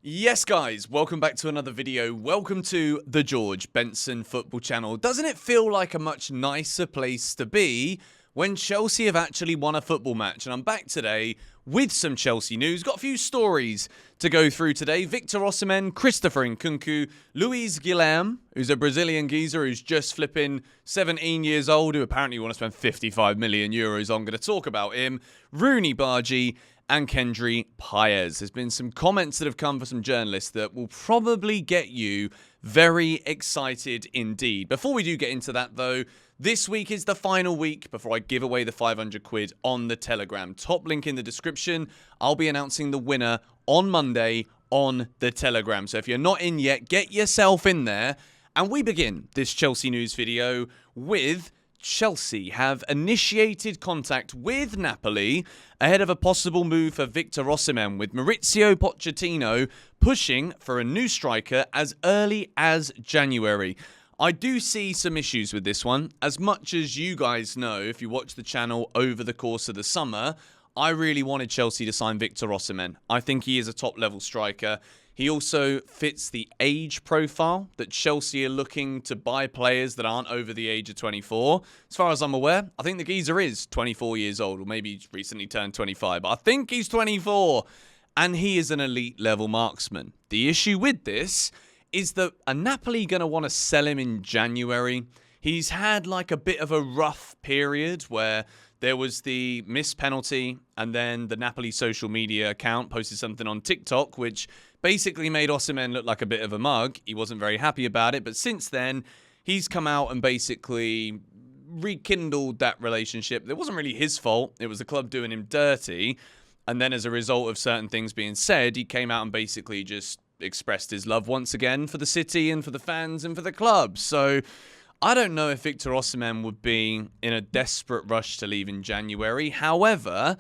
Yes, guys, welcome back to another video. Welcome to the George Benson football channel. Doesn't it feel like a much nicer place to be when Chelsea have actually won a football match? And I'm back today with some Chelsea news. Got a few stories to go through today. Victor Osimhen, Christopher Nkunku, Luis Guilherme, who's a Brazilian geezer who's just flipping 17 years old, who apparently want to spend 55 million euros on. I'm going to talk about him. Roony Bardghji and Kendry Paez. There's been some comments that have come from some journalists that will probably get you very excited indeed. Before we do get into that though, this week is the final week before I give away the 500 quid on the Telegram. Top link in the description. I'll be announcing the winner on Monday on the Telegram. So if you're not in yet, get yourself in there. And we begin this Chelsea news video with Chelsea have initiated contact with Napoli ahead of a possible move for Victor Osimhen, with Maurizio Pochettino pushing for a new striker as early as January. I do see some issues with this one. As much as you guys know, if you watch the channel over the course of the summer, I really wanted Chelsea to sign Victor Osimhen. I think he is a top-level striker. He also fits the age profile that Chelsea are looking to buy players that aren't over the age of 24. As far as I'm aware, I think the geezer is 24 years old, or maybe he's recently turned 25, but I think he's 24, and he is an elite level marksman. The issue with this is that are Napoli going to want to sell him in January? He's had like a bit of a rough period where there was the missed penalty, and then the Napoli social media account posted something on TikTok, which basically made Osimhen look like a bit of a mug. He wasn't very happy about it, but since then, he's come out and basically rekindled that relationship. It wasn't really his fault. It was the club doing him dirty, and then as a result of certain things being said, he came out and basically just expressed his love once again for the city and for the fans and for the club. So I don't know if Victor Osimhen would be in a desperate rush to leave in January. However,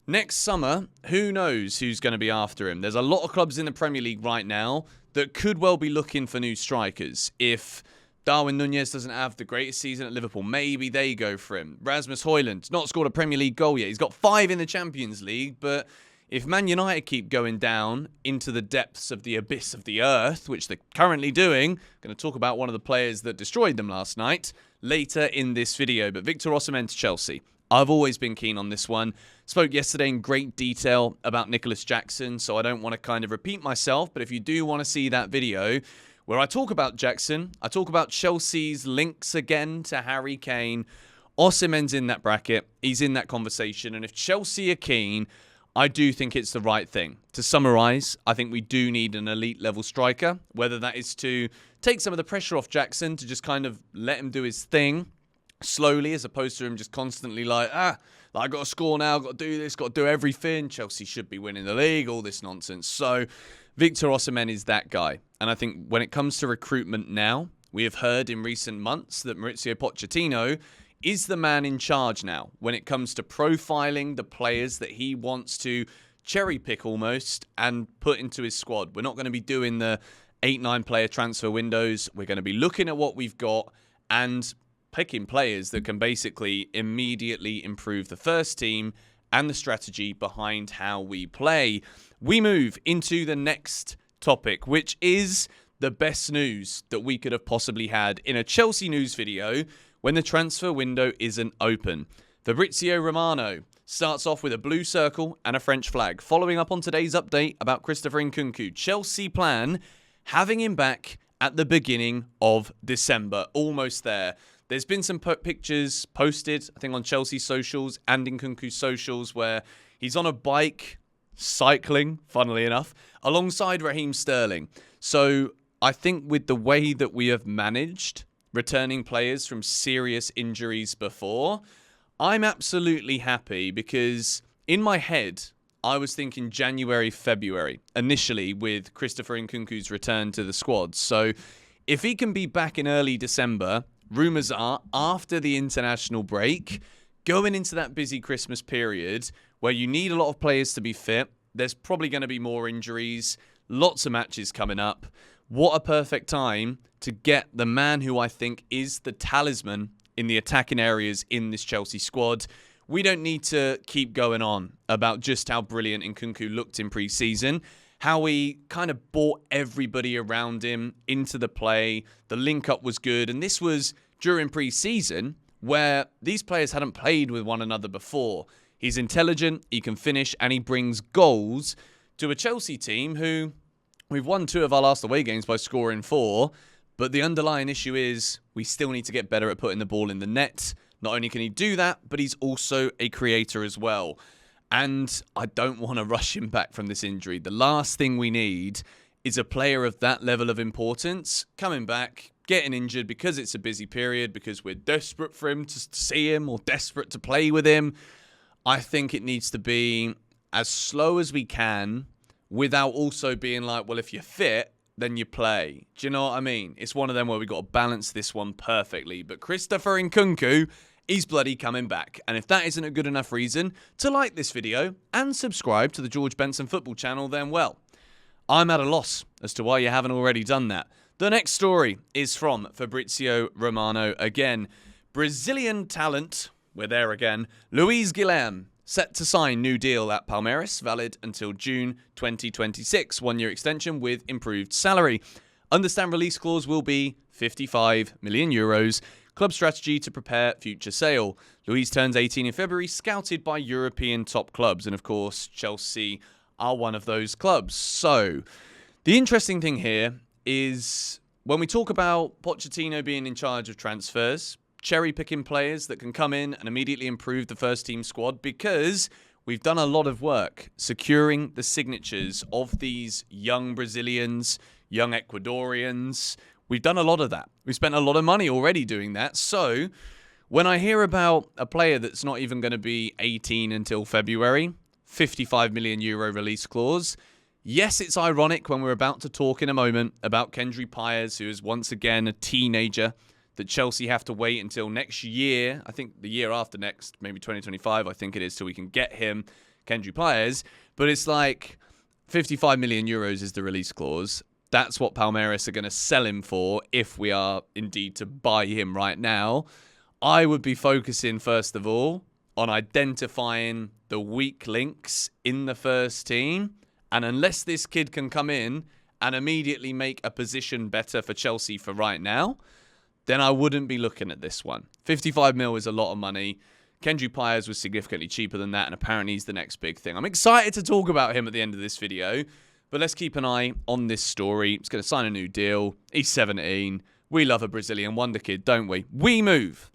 next summer, who knows who's going to be after him? There's a lot of clubs in the Premier League right now that could well be looking for new strikers. If Darwin Núñez doesn't have the greatest season at Liverpool, maybe they go for him. Rasmus Højlund, not scored a Premier League goal yet. He's got 5 in the Champions League, but if Man United keep going down into the depths of the abyss of the earth, which they're currently doing, I'm going to talk about one of the players that destroyed them last night later in this video. But Victor Osimhen to Chelsea. I've always been keen on this one. Spoke yesterday in great detail about Nicholas Jackson, so I don't want to kind of repeat myself. But if you do want to see that video where I talk about Jackson, I talk about Chelsea's links again to Harry Kane, Osimhen's in that bracket. He's in that conversation. And if Chelsea are keen, I do think it's the right thing. To summarise, I think we do need an elite level striker, whether that is to take some of the pressure off Jackson, to just kind of let him do his thing slowly, as opposed to him just constantly like, I got to score now, got to do this, got to do everything. Chelsea should be winning the league, all this nonsense. So Victor Osimhen is that guy. And I think when it comes to recruitment now, we have heard in recent months that Maurizio Pochettino is the man in charge now when it comes to profiling the players that he wants to cherry pick almost and put into his squad. We're not going to be doing the 8-9 player transfer windows. We're going to be looking at what we've got and picking players that can basically immediately improve the first team and the strategy behind how we play. We move into the next topic, which is the best news that we could have possibly had in a Chelsea news video when the transfer window isn't open. Fabrizio Romano starts off with a blue circle and a French flag. Following up on today's update about Christopher Nkunku, Chelsea plan having him back at the beginning of December. Almost there. There's been some pictures posted, I think, on Chelsea socials and Nkunku's socials where he's on a bike cycling, funnily enough, alongside Raheem Sterling. So I think with the way that we have managed returning players from serious injuries before, I'm absolutely happy, because in my head, I was thinking January, February, initially with Christopher Nkunku's return to the squad. So if he can be back in early December, rumours are after the international break, going into that busy Christmas period where you need a lot of players to be fit, there's probably going to be more injuries, lots of matches coming up. What a perfect time to get the man who I think is the talisman in the attacking areas in this Chelsea squad. We don't need to keep going on about just how brilliant Nkunku looked in pre-season. how he kind of brought everybody around him into the play. The link-up was good, and this was during pre-season where these players hadn't played with one another before. He's intelligent, he can finish, and he brings goals to a Chelsea team who we've won 2 of our last away games by scoring 4, but the underlying issue is we still need to get better at putting the ball in the net. Not only can he do that, but he's also a creator as well. And I don't want to rush him back from this injury. The last thing we need is a player of that level of importance coming back, getting injured because it's a busy period, because we're desperate for him to see him or desperate to play with him. I think it needs to be as slow as we can without also being like, well, if you're fit, then you play. Do you know what I mean? It's one of them where we've got to balance this one perfectly. But Christopher Nkunku, he's bloody coming back. And if that isn't a good enough reason to like this video and subscribe to the George Benson Football channel, then well, I'm at a loss as to why you haven't already done that. The next story is from Fabrizio Romano again. Brazilian talent, we're there again, Luis Guilherme, set to sign new deal at Palmeiras, valid until June 2026. 1-year extension with improved salary. Understand release clause will be 55 million euros. Club strategy to prepare future sale. Luis turns 18 in February, scouted by European top clubs. And of course, Chelsea are one of those clubs. So, the interesting thing here is when we talk about Pochettino being in charge of transfers, cherry-picking players that can come in and immediately improve the first-team squad, because we've done a lot of work securing the signatures of these young Brazilians, young Ecuadorians. We've done a lot of that. We've spent a lot of money already doing that. So when I hear about a player that's not even going to be 18 until February, 55 million euro release clause, yes, it's ironic when we're about to talk in a moment about Kendry Pires, who is once again a teenager, that Chelsea have to wait until next year, I think the year after next, maybe 2025, I think it is, till we can get him, Kendry Pires. But it's like 55 million euros is the release clause. That's what Palmeiras are going to sell him for if we are indeed to buy him right now. I would be focusing, first of all, on identifying the weak links in the first team. And unless this kid can come in and immediately make a position better for Chelsea for right now, then I wouldn't be looking at this one. 55 mil is a lot of money. Kendry Pires was significantly cheaper than that, and apparently he's the next big thing. I'm excited to talk about him at the end of this video, but let's keep an eye on this story. He's going to sign a new deal. He's 17. We love a Brazilian Wonderkid, don't we? We move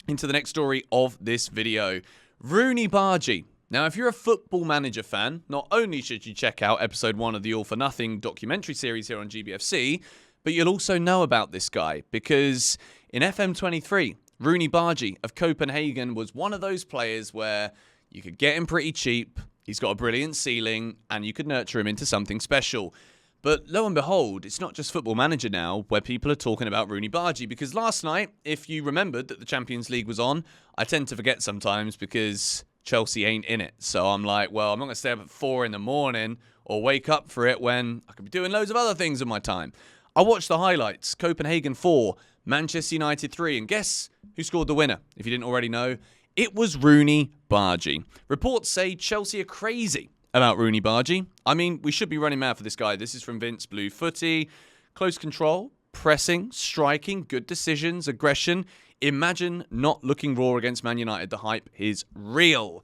into the next story of this video. Roony Bardghji. Now, if you're a Football Manager fan, not only should you check out episode 1 of the All for Nothing documentary series here on GBFC, but you'll also know about this guy because in FM23, Roony Bardghji of Copenhagen was one of those players where you could get him pretty cheap, he's got a brilliant ceiling, and you could nurture him into something special. But lo and behold, it's not just Football Manager now where people are talking about Roony Bardghji, because last night, if you remembered that the Champions League was on, I tend to forget sometimes because Chelsea ain't in it. So I'm like, well, I'm not going to stay up at 4 in the morning or wake up for it when I could be doing loads of other things in my time. I watched the highlights. Copenhagen 4, Manchester United 3. And guess who scored the winner? If you didn't already know, it was Roony Bardghji. Reports say Chelsea are crazy about Roony Bardghji. I mean, we should be running mad for this guy. This is from Vince Blue Footy. Close control, pressing, striking, good decisions, aggression. Imagine not looking raw against Man United. The hype is real.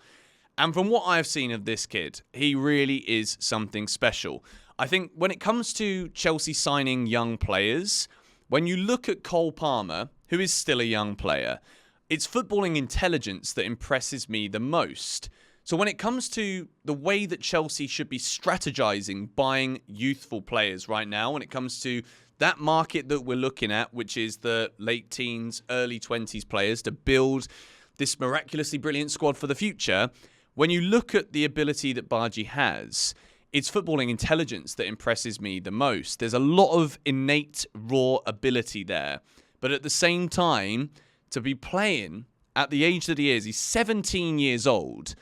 And from what I've seen of this kid, he really is something special. I think when it comes to Chelsea signing young players, when you look at Cole Palmer, who is still a young player, it's footballing intelligence that impresses me the most. So when it comes to the way that Chelsea should be strategizing buying youthful players right now, when it comes to that market that we're looking at, which is the late teens, early 20s players to build this miraculously brilliant squad for the future, when you look at the ability that Bardghji has, it's footballing intelligence that impresses me the most. There's a lot of innate raw ability there. But at the same time, to be playing at the age that he is, he's 17 years old,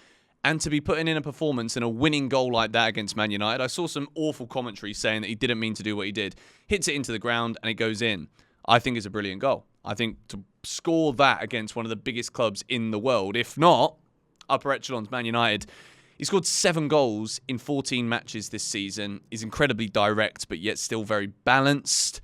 and to be putting in a performance and a winning goal like that against Man United, I saw some awful commentary saying that he didn't mean to do what he did. Hits it into the ground and it goes in. I think it's a brilliant goal. I think to score that against one of the biggest clubs in the world, if not upper echelons Man United, He scored 7 goals in 14 matches this season. He's incredibly direct, but yet still very balanced.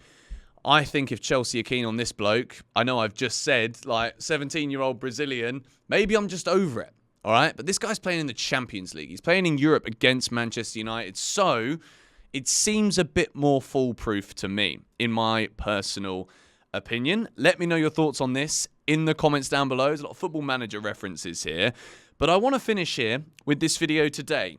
I think if Chelsea are keen on this bloke, I know I've just said, like, 17-year-old Brazilian, maybe I'm just over it, all right? But this guy's playing in the Champions League. He's playing in Europe against Manchester United, so it seems a bit more foolproof to me, in my personal opinion. Let me know your thoughts on this in the comments down below. There's a lot of Football Manager references here. But I want to finish here with this video today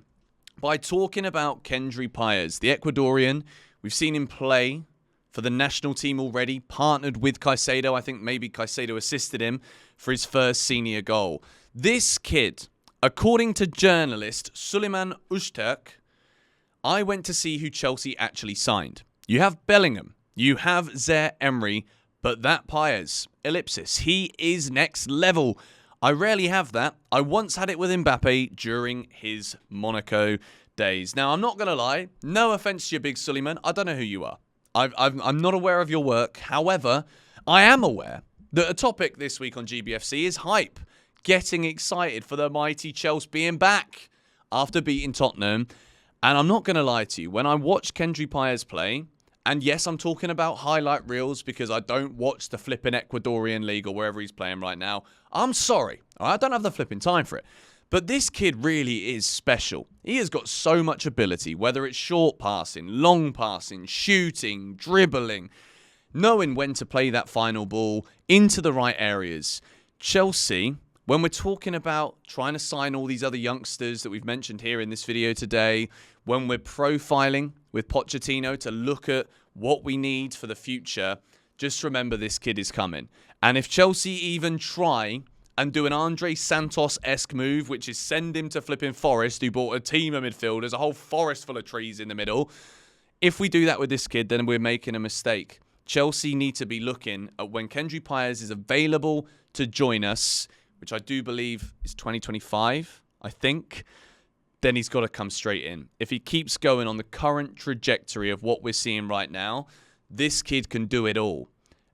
by talking about Kendry Páez, the Ecuadorian. We've seen him play for the national team already, partnered with Caicedo. I think maybe Caicedo assisted him for his first senior goal. This kid, according to journalist Süleyman Öztürk, I went to see who Chelsea actually signed. You have Bellingham, you have Zaire-Emery, but that Páez, ellipsis, he is next level. I rarely have that. I once had it with Mbappe during his Monaco days. Now, I'm not going to lie. No offense to you, big Süleyman. I don't know who you are. I'm not aware of your work. However, I am aware that a topic this week on GBFC is hype. Getting excited for the mighty Chelsea being back after beating Tottenham. And I'm not going to lie to you. When I watch Kendry Páez play, and yes, I'm talking about highlight reels because I don't watch the flipping Ecuadorian league or wherever he's playing right now. I'm sorry. I don't have the flipping time for it. But this kid really is special. He has got so much ability, whether it's short passing, long passing, shooting, dribbling, knowing when to play that final ball into the right areas. Chelsea, when we're talking about trying to sign all these other youngsters that we've mentioned here in this video today, when we're profiling with Pochettino to look at what we need for the future, just remember this kid is coming. And if Chelsea even try and do an Andre Santos-esque move, which is send him to flipping Forest, who bought a team of midfielders, a whole forest full of trees in the middle, if we do that with this kid, then we're making a mistake. Chelsea need to be looking at when Kendry Páez is available to join us, which I do believe is 2025, I think, then he's got to come straight in. If he keeps going on the current trajectory of what we're seeing right now, this kid can do it all.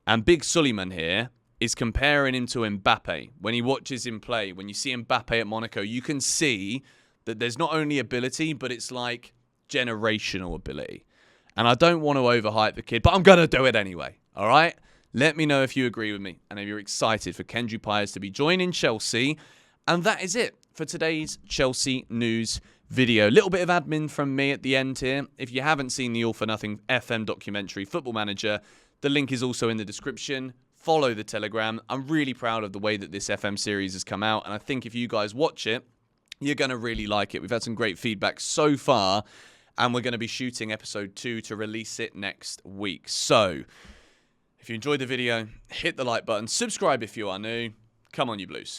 And Big Süleyman here is comparing him to Mbappe. When he watches him play, when you see Mbappe at Monaco, you can see that there's not only ability, but it's like generational ability. And I don't want to overhype the kid, but I'm going to do it anyway, all right? Let me know if you agree with me and if you're excited for Kendry Páez to be joining Chelsea. And that is it for today's Chelsea news video. A little bit of admin from me at the end here. If you haven't seen the All for Nothing FM documentary, Football Manager, the link is also in the description. Follow the Telegram. I'm really proud of the way that this FM series has come out. And I think if you guys watch it, you're going to really like it. We've had some great feedback so far. And we're going to be shooting episode 2 to release it next week. So if you enjoyed the video, hit the like button. Subscribe if you are new. Come on, you Blues.